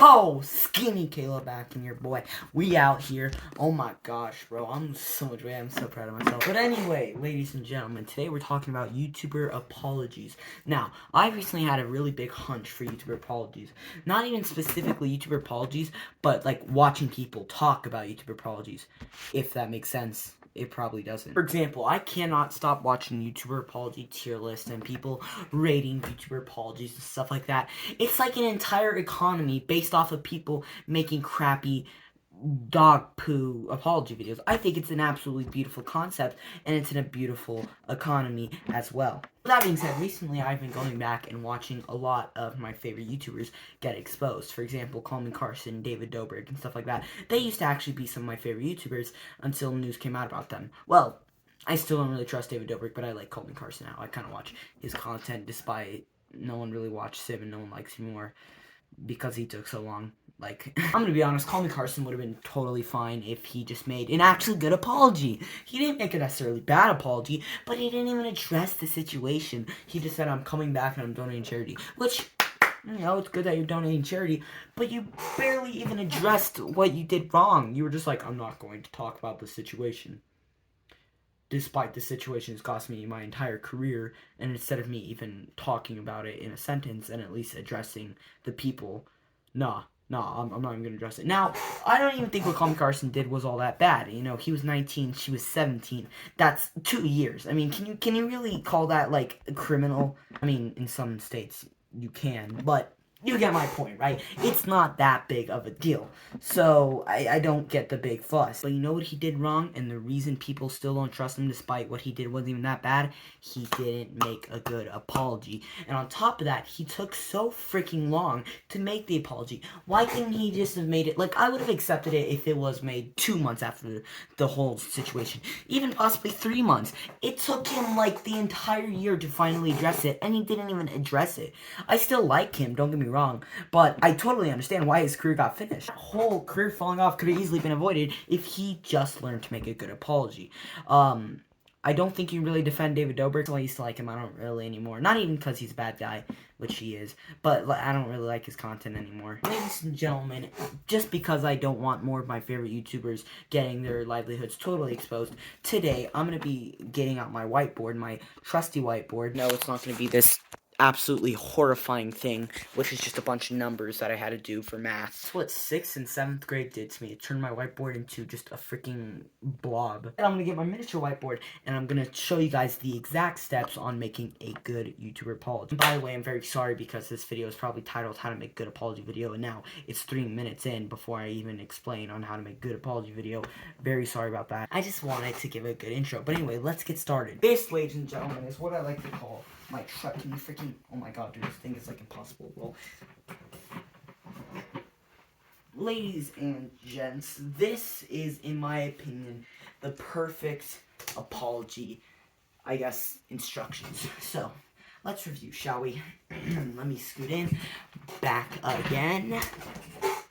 Oh, Skinny Kayla back and your boy. We out here. Oh my gosh, bro. I'm so much way. I'm so proud of myself. But anyway, ladies and gentlemen, today we're talking about YouTuber apologies. Now, I recently had a really big hunch for YouTuber apologies. Not even specifically YouTuber apologies, but like watching people talk about YouTuber apologies. If that makes sense. It probably doesn't. For example, I cannot stop watching YouTuber apology tier list and people rating YouTuber apologies and stuff like that. It's like an entire economy based off of people making crappy dog poo apology videos. I think it's an absolutely beautiful concept, and it's in a beautiful economy as well. That being said, recently I've been going back and watching a lot of my favorite YouTubers get exposed. For example, Call Me Carson, David Dobrik, and stuff like that. They used to actually be some of my favorite YouTubers until news came out about them. Well, I still don't really trust David Dobrik, but I like Call Me Carson now. I kind of watch his content despite no one really watches him and no one likes him more because he took so long. Like, I'm gonna be honest, Call Me Carson would have been totally fine if he just made an actually good apology. He didn't make a necessarily bad apology, but he didn't even address the situation. He just said, I'm coming back and I'm donating charity. Which, you know, it's good that you're donating charity, but you barely even addressed what you did wrong. You were just like, I'm not going to talk about the situation. Despite the situation has cost me my entire career, and instead of me even talking about it in a sentence and at least addressing the people, I'm not even gonna address it. Now, I don't even think what Call Me Carson did was all that bad. You know, he was 19, she was 17. That's 2 years. I mean, can you really call that like a criminal? I mean, in some states you can, but you get my point, right? It's not that big of a deal. So, I don't get the big fuss. But you know what he did wrong? And the reason people still don't trust him despite what he did wasn't even that bad? He didn't make a good apology. And on top of that, he took so freaking long to make the apology. Why couldn't he just have made it? Like, I would have accepted it if it was made 2 months after the whole situation. Even possibly 3 months. It took him, like, the entire year to finally address it, and he didn't even address it. I still like him, don't get me wrong, but I totally understand why his career got finished. That whole career falling off could have easily been avoided if he just learned to make a good apology. I don't think you really defend David Dobrik. I used to like him. I don't really anymore. Not even because he's a bad guy, which he is, but I don't really like his content anymore. Ladies and gentlemen, just because I don't want more of my favorite YouTubers getting their livelihoods totally exposed, today I'm going to be getting out my whiteboard, my trusty whiteboard. No, it's not going to be this absolutely horrifying thing, which is just a bunch of numbers that I had to do for math. That's what 6th and 7th grade did to me. It turned my whiteboard into just a freaking blob. And I'm gonna get my miniature whiteboard, and I'm gonna show you guys the exact steps on making a good YouTuber apology. And by the way, I'm very sorry because this video is probably titled How to Make Good Apology Video, and now it's 3 minutes in before I even explain on how to make good apology video. Very sorry about that. I just wanted to give a good intro. But anyway, let's get started. This, ladies and gentlemen, is what I like to call my truck. Can you freaking... Oh my god, dude, this thing is like impossible to roll. Ladies and gents, this is, in my opinion, the perfect apology, I guess, instructions. So, let's review, shall we? Let me scoot in. Back again.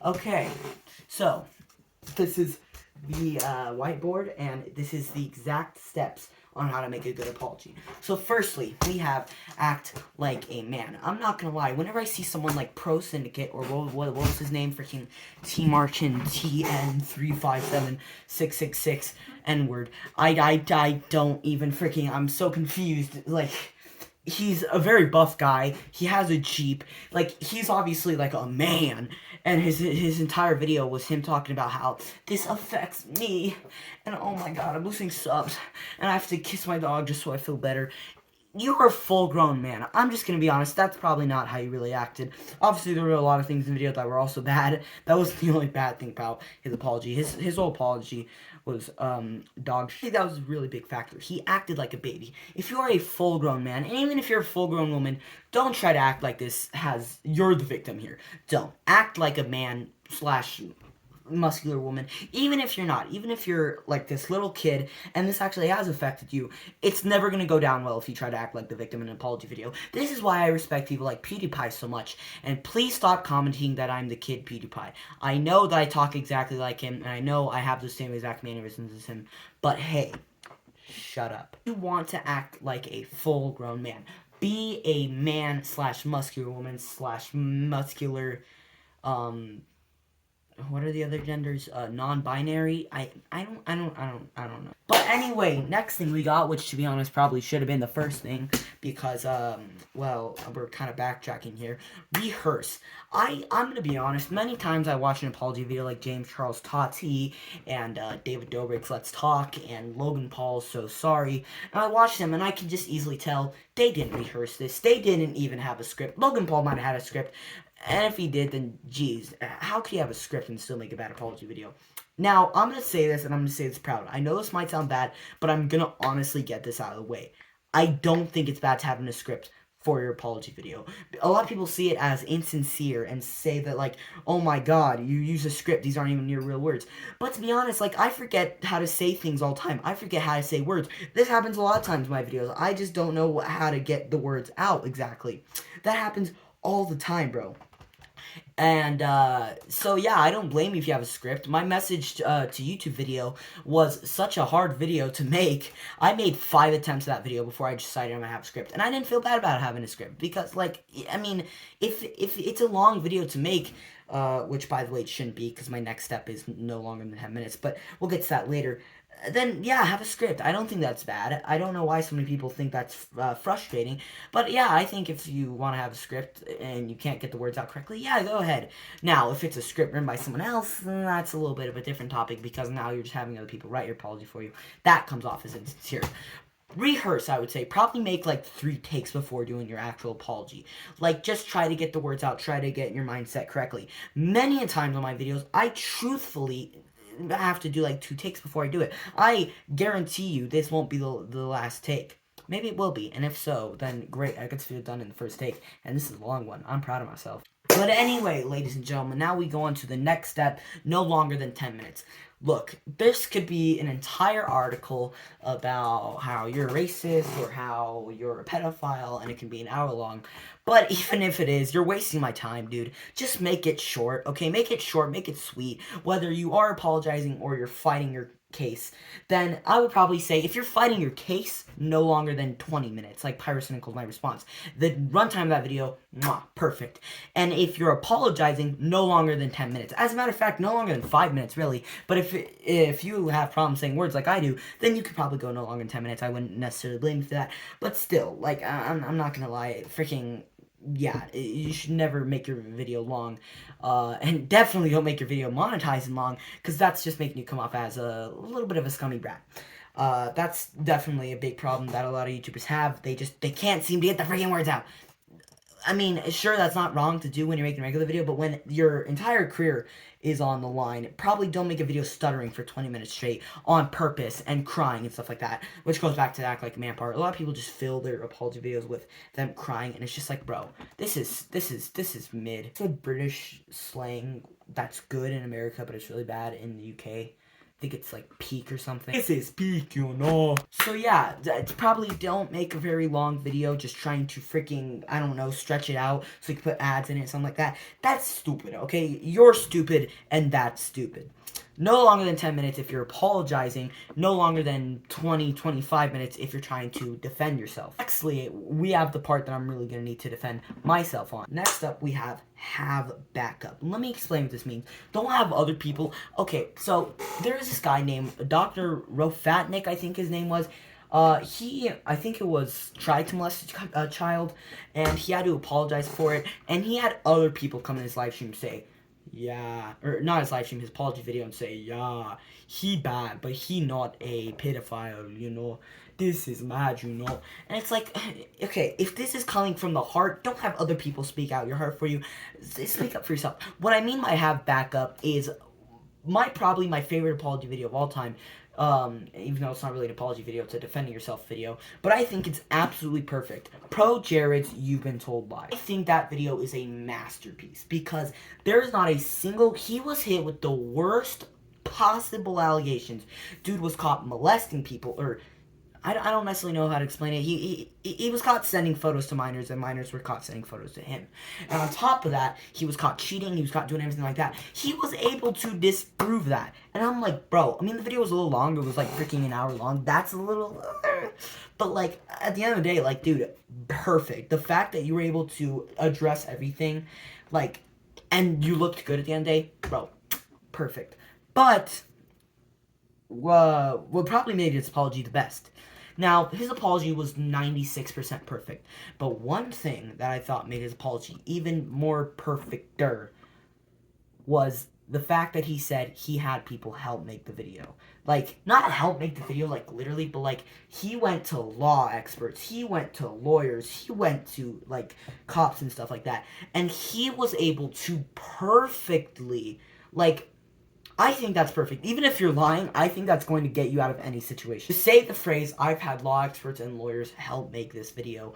Okay, so, this is the whiteboard, and this is the exact steps on how to make a good apology. So firstly, we have act like a man. I'm not gonna lie, whenever I see someone like Pro Syndicate, or what was his name, freaking T Marchin TN357666 N-word, I don't even freaking, I'm so confused, like... He's a very buff guy. He has a Jeep. Like, he's obviously, like, a man. And his entire video was him talking about how this affects me. And, oh my god, I'm losing subs. And I have to kiss my dog just so I feel better. You're a full-grown man. I'm just gonna be honest, that's probably not how you really acted. Obviously, there were a lot of things in the video that were also bad. That was the only bad thing about his apology. His whole apology was, dog shit. I think that was a really big factor. He acted like a baby. If you are a full-grown man, and even if you're a full-grown woman, don't try to act like you're the victim here. Don't. Act like a man slash muscular woman, even if you're not, even if you're like this little kid and this actually has affected you, it's never going to go down well if you try to act like the victim in an apology video. This is why I respect people like PewDiePie so much, and please stop commenting that I'm the kid PewDiePie. I know that I talk exactly like him, and I know I have the same exact mannerisms as him, but hey, shut up. You want to act like a full-grown man. Be a man slash muscular woman slash muscular what are the other genders? Non-binary. I don't know. But anyway, next thing we got, which to be honest probably should have been the first thing, because well, we're kind of backtracking here. Rehearse. I'm gonna be honest. Many times I watch an apology video like James Charles Tati and David Dobrik's Let's Talk and Logan Paul's So Sorry, and I watch them and I can just easily tell they didn't rehearse this. They didn't even have a script. Logan Paul might have had a script. And if he did, then geez, how could you have a script and still make a bad apology video? Now, I'm going to say this, and I'm going to say this proud. I know this might sound bad, but I'm going to honestly get this out of the way. I don't think it's bad to have a script for your apology video. A lot of people see it as insincere and say that, like, oh my god, you use a script, these aren't even your real words. But to be honest, like, I forget how to say things all the time. I forget how to say words. This happens a lot of times in my videos. I just don't know how to get the words out exactly. That happens all the time, bro. And, so yeah, I don't blame you if you have a script. My message to YouTube video was such a hard video to make. I made 5 attempts at that video before I decided I'm gonna have a script. And I didn't feel bad about having a script. Because, like, I mean, if it's a long video to make, which, by the way, it shouldn't be, because my next step is no longer than 10 minutes. But we'll get to that later. Then, yeah, have a script. I don't think that's bad. I don't know why so many people think that's frustrating. But, yeah, I think if you want to have a script and you can't get the words out correctly, yeah, go ahead. Now, if it's a script written by someone else, then that's a little bit of a different topic, because now you're just having other people write your apology for you. That comes off as insincere. Rehearse, I would say. Probably make, like, 3 takes before doing your actual apology. Like, just try to get the words out. Try to get your mindset correctly. Many a times on my videos, I truthfully have to do like 2 takes before I do it. I guarantee you this won't be the last take. Maybe it will be, and if so, then great, I get to feel done in the first take, and this is a long one. I'm proud of myself. But anyway, ladies and gentlemen, now we go on to the next step, no longer than 10 minutes. Look, this could be an entire article about how you're racist or how you're a pedophile, and it can be an hour long. But even if it is, you're wasting my time, dude. Just make it short, okay? Make it short, make it sweet. Whether you are apologizing or you're fighting your case, then I would probably say if you're fighting your case, no longer than 20 minutes, like Pyrocynical's my response. The runtime of that video, mwah, perfect. And if you're apologizing, no longer than 10 minutes. As a matter of fact, no longer than 5 minutes, really. But if you have problems saying words like I do, then you could probably go no longer than 10 minutes. I wouldn't necessarily blame you for that. But still, like, I'm not gonna lie, freaking... yeah, you should never make your video long, and definitely don't make your video monetizing long, because that's just making you come off as a little bit of a scummy brat. That's definitely a big problem that a lot of YouTubers have. They can't seem to get the freaking words out. I mean, sure, that's not wrong to do when you're making a regular video, but when your entire career is on the line, probably don't make a video stuttering for 20 minutes straight on purpose and crying and stuff like that, which goes back to the act like a man part. A lot of people just fill their apology videos with them crying, and it's just like, bro, this is mid. It's a British slang that's good in America, but it's really bad in the UK. I think it's like peak or something. This is peak, you know. So yeah, probably don't make a very long video just trying to freaking, I don't know, stretch it out so you can put ads in it, something like that. That's stupid, okay? You're stupid, and that's stupid. No longer than 10 minutes if you're apologizing. No longer than 20, 25 minutes if you're trying to defend yourself. Nextly, we have the part that I'm really going to need to defend myself on. Next up, we have backup. Let me explain what this means. Don't have other people. Okay, so there is this guy named Dr. Rofatnik, I think his name was. I think it was, tried to molest a child, and he had to apologize for it, and he had other people come in his live stream say, yeah, or not his live stream, his apology video, and say, yeah, he bad, but he not a pedophile, you know, this is mad, you know, and it's like, okay, if this is coming from the heart, don't have other people speak out your heart for you, speak up for yourself. What I mean by have backup is probably my favorite apology video of all time, even though it's not really an apology video, it's a defending yourself video, but I think it's absolutely perfect. Pro Jared's You've Been Told Lies. I think that video is a masterpiece, because there's not a single, he was hit with the worst possible allegations. Dude was caught molesting people, or I don't necessarily know how to explain it. He was caught sending photos to minors, and minors were caught sending photos to him. And on top of that, he was caught cheating, he was caught doing everything like that. He was able to disprove that. And I'm like, bro, I mean, the video was a little long. It was like freaking an hour long. That's a little... but, like, at the end of the day, like, dude, perfect. The fact that you were able to address everything, like... and you looked good at the end of the day, bro, perfect. But what probably made his apology the best. Now, his apology was 96% perfect, but one thing that I thought made his apology even more perfecter was the fact that he said he had people help make the video. Like, not help make the video, like, literally, but, like, he went to law experts, he went to lawyers, he went to, like, cops and stuff like that, and he was able to perfectly, like, I think that's perfect. Even if you're lying, I think that's going to get you out of any situation. To say the phrase, I've had law experts and lawyers help make this video,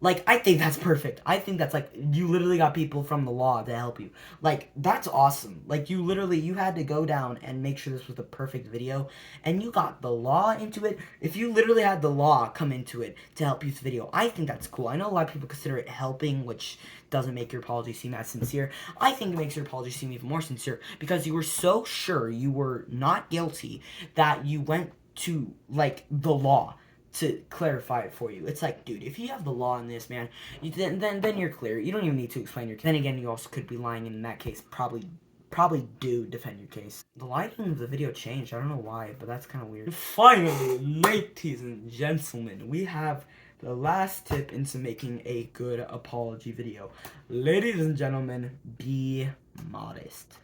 like, I think that's perfect. I think that's, like, you literally got people from the law to help you. Like, that's awesome. Like, you had to go down and make sure this was the perfect video, and you got the law into it. If you literally had the law come into it to help you with the video, I think that's cool. I know a lot of people consider it helping, which doesn't make your apology seem as sincere. I think it makes your apology seem even more sincere, because you were so sure you were not guilty that you went to, like, the law to clarify it for you. It's like, dude, if you have the law in this, man, then you're clear. You don't even need to explain your case. Then again, you also could be lying, and in that case, probably do defend your case. The lighting of the video changed. I don't know why, but that's kind of weird. Finally, ladies and gentlemen, we have the last tip into making a good apology video. Ladies and gentlemen, be modest.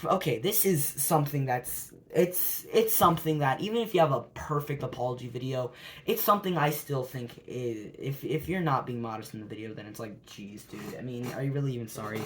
Okay, this is something that's it's something that even if you have a perfect apology video, it's something I still think is, if you're not being modest in the video, then it's like, geez, dude, I mean, are you really even sorry?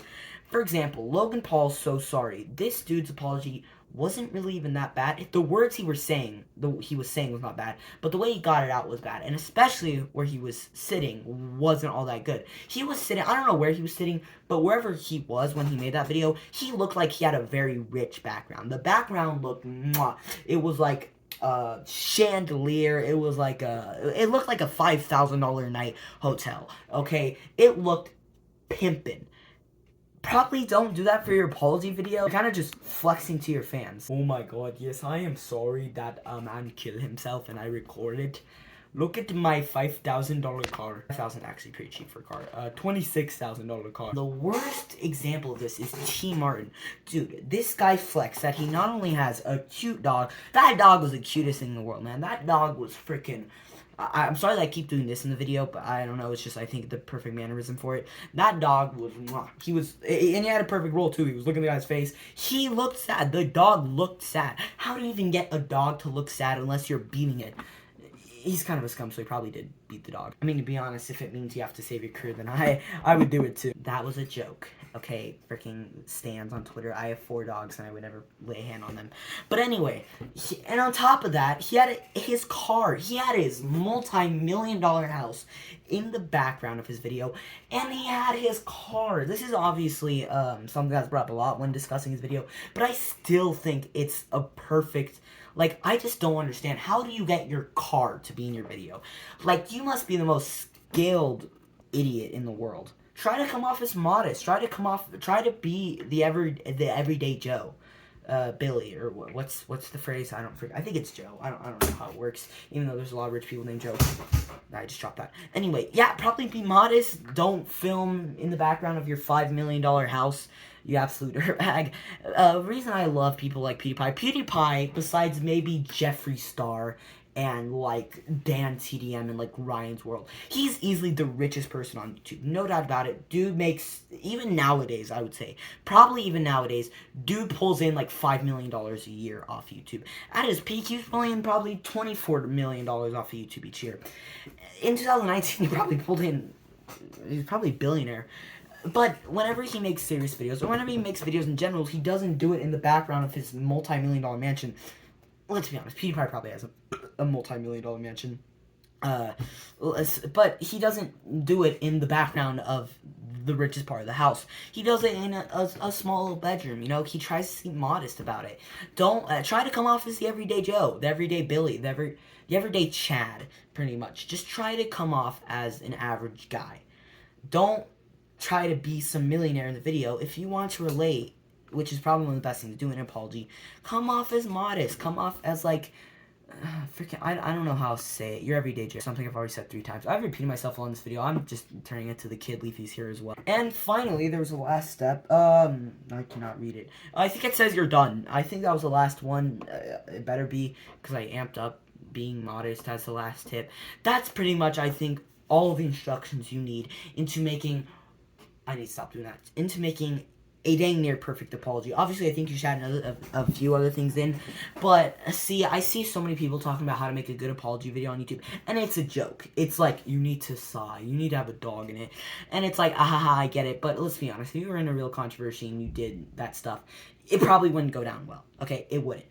For example, Logan Paul's so sorry. This dude's apology wasn't really even that bad. The words he was saying was not bad, but the way he got it out was bad, and especially where he was sitting wasn't all that good. He was sitting, I don't know where he was sitting, but wherever he was when he made that video, he looked like he had a very rich background. The background looked, mwah. It was like a chandelier. It was like it looked like a $5,000 a night hotel. Okay, it looked pimpin'. Probably don't do that for your apology video. Kind of just flexing to your fans. Oh my god, yes, I am sorry that a man killed himself and I recorded. Look at my $5,000 car. $5,000 actually pretty cheap for a car. $26,000 car. The worst example of this is T. Martin. Dude, this guy flexed that he not only has a cute dog. That dog was the cutest thing in the world, man. That dog was freaking... I'm sorry that I keep doing this in the video, but I don't know, it's just, I think, the perfect mannerism for it. That dog was, he was, and he had a perfect role, too. He was looking at the guy's face. He looked sad. The dog looked sad. How do you even get a dog to look sad unless you're beating it? He's kind of a scum, so he probably did beat the dog. I mean, to be honest, if it means you have to save your career, then I would do it too. That was a joke. Okay, freaking stands on Twitter. I have 4 dogs and I would never lay a hand on them. But anyway, and on top of that, he had his car. He had his multi-million-dollar house in the background of his video, and he had his car. This is obviously something that's brought up a lot when discussing his video, but I still think it's a perfect... Like, I just don't understand. How do you get your car to be in your video? Like, you must be the most skilled idiot in the world. Try to come off as modest. Try to be the everyday Joe. Billy, or what's the phrase? I think it's Joe. I don't know how it works, even though there's a lot of rich people named Joe. I just dropped that. Anyway, yeah, probably be modest. Don't film in the background of your $5 million house, you absolute dirtbag. Reason I love people like PewDiePie, besides maybe Jeffree Star and, like, Dan TDM and, like, Ryan's World, he's easily the richest person on YouTube. No doubt about it. Dude makes, even nowadays, I would say, probably even nowadays, dude pulls in, like, $5 million a year off YouTube. At his peak, he was pulling in probably $24 million off of YouTube each year. In 2019, he probably pulled in, he's probably a billionaire. But whenever he makes serious videos, or whenever he makes videos in general, he doesn't do it in the background of his multi-million-dollar mansion. Let's be honest, PewDiePie probably has a multi-million-dollar mansion. But he doesn't do it in the background of the richest part of the house. He does it in a small little bedroom, you know? He tries to seem modest about it. Don't try to come off as the everyday Joe, the everyday Billy, the everyday Chad, pretty much. Just try to come off as an average guy. Don't try to be some millionaire in the video. If you want to relate, which is probably one of the best things to do in an apology, come off as modest. Come off as, like, freaking, I don't know how to say it. Your everyday Joe. Something I've already said 3 times. I've repeated myself on this video. I'm just turning it to the kid Leafy's here as well. And finally, there was a last step. I cannot read it. I think it says you're done. I think that was the last one. It better be, because I amped up being modest as the last tip. That's pretty much, I think, all of the instructions you need into making... I need to stop doing that. Into making a dang near perfect apology. Obviously, I think you should add a few other things in. But, see, I see so many people talking about how to make a good apology video on YouTube. And it's a joke. It's like, you need to sigh. You need to have a dog in it. And it's like, ahaha, I get it. But let's be honest. If you were in a real controversy and you did that stuff, it probably wouldn't go down well. Okay? It wouldn't.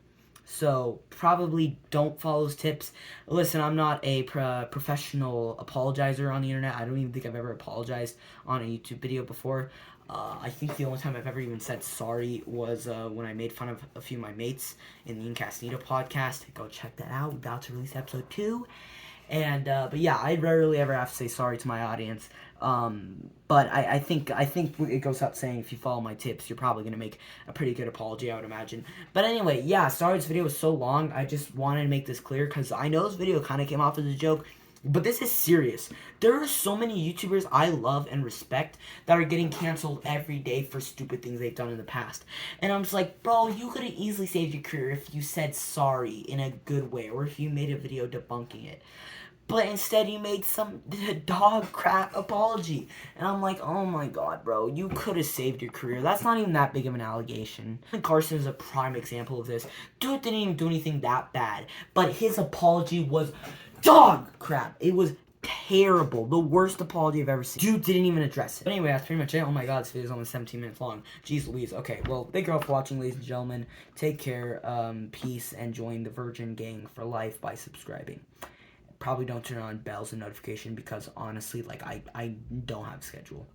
So, probably don't follow those tips. Listen, I'm not a professional apologizer on the internet. I don't even think I've ever apologized on a YouTube video before. I think the only time I've ever even said sorry was when I made fun of a few of my mates in the Incasnito podcast. Go check that out. We're about to release episode 2. And, but yeah, I rarely ever have to say sorry to my audience. But I think it goes without saying, if you follow my tips, you're probably going to make a pretty good apology, I would imagine. But anyway, yeah, sorry this video was so long. I just wanted to make this clear, because I know this video kind of came off as a joke, but this is serious. There are so many YouTubers I love and respect that are getting canceled every day for stupid things they've done in the past. And I'm just like, bro, you could have easily saved your career if you said sorry in a good way, or if you made a video debunking it. But instead you made some dog crap apology. And I'm like, oh my god, bro, you could have saved your career. That's not even that big of an allegation. Carson is a prime example of this. Dude didn't even do anything that bad. But his apology was dog crap. It was terrible. The worst apology I've ever seen. Dude didn't even address it. But anyway, that's pretty much it. Oh my god, this video is only 17 minutes long. Jeez Louise. Okay, well, thank you all for watching, ladies and gentlemen. Take care, peace, and join the Virgin Gang for life by subscribing. Probably don't turn on bells and notification, because honestly, like, I don't have a schedule.